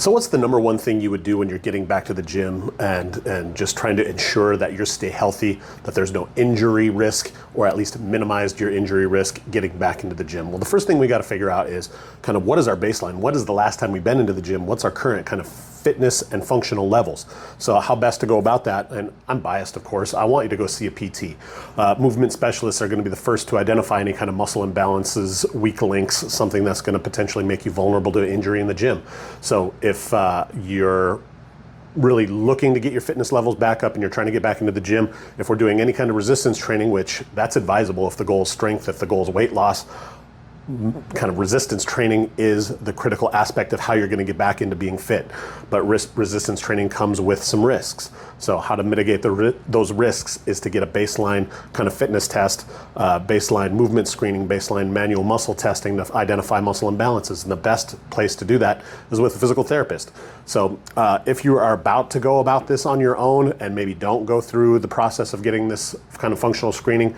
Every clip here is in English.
So what's the number one thing you would do when you're getting back to the gym and just trying to ensure that you stay healthy, that there's no injury risk, or at least minimized your injury risk getting back into the gym? Well, the first thing we got to figure out is kind of what is our baseline? What is the last time we've been into the gym? What's our current kind of fitness and functional levels? So how best to go about that? And I'm biased, of course. I want you to go see a PT. Movement specialists are going to be the first to identify any kind of muscle imbalances, weak links, something that's going to potentially make you vulnerable to injury in the gym. So if you're really looking to get your fitness levels back up and you're trying to get back into the gym, if we're doing any kind of resistance training, which that's advisable if the goal is strength, if the goal is weight loss, kind of resistance training is the critical aspect of how you're going to get back into being fit. But resistance training comes with some risks. So how to mitigate those risks is to get a baseline kind of fitness test, baseline movement screening, baseline manual muscle testing to identify muscle imbalances. And the best place to do that is with a physical therapist. So if you are about to go about this on your own and maybe don't go through the process of getting this kind of functional screening,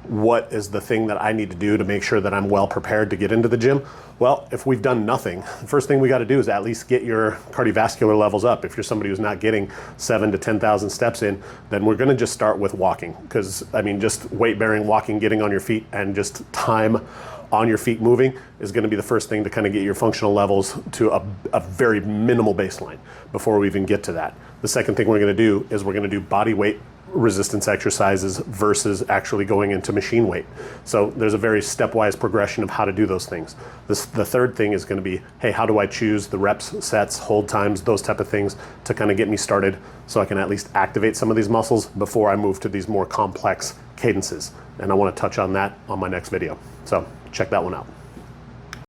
what is the thing that I need to do to make sure that I'm well prepared to get into the gym? Well, if we've done nothing, the first thing we got to do is at least get your cardiovascular levels up. If you're somebody who's not getting 7,000 to 10,000 steps in, then we're going to just start with walking. Because, I mean, just weight bearing, walking, getting on your feet, and just time on your feet moving is going to be the first thing to kind of get your functional levels to a very minimal baseline before we even get to that. The second thing we're going to do is we're going to do body weight resistance exercises versus actually going into machine weight. So there's a very stepwise progression of how to do those things. The third thing is going to be, hey, how do I choose the reps, sets, hold times, those type of things to kind of get me started so I can at least activate some of these muscles before I move to these more complex cadences. And I want to touch on that on my next video. So check that one out.